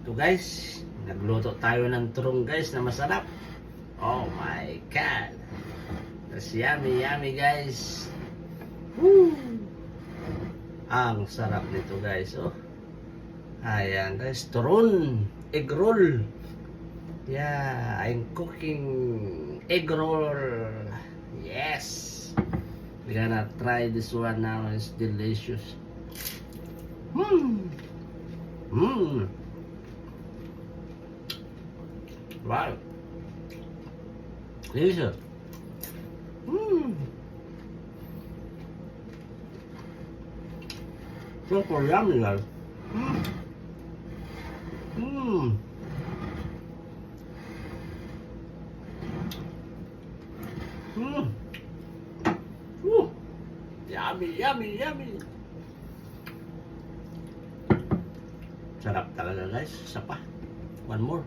Ito guys, nagluto tayo ng turong guys na masarap. Oh my God. That's yummy, yummy guys. Woo! Ang sarap nito guys, oh. Ayan guys, turon, egg roll. Yeah, I'm cooking egg roll. Yes. We're gonna try this one now. It's delicious. Mmm. Mmm. Wow. Delicious. Mmm. Super yummy guys. Mmm. Mmm. Mmm. Woo. Yummy, yummy, yummy. Sarap talaga guys. Isa pa. One more.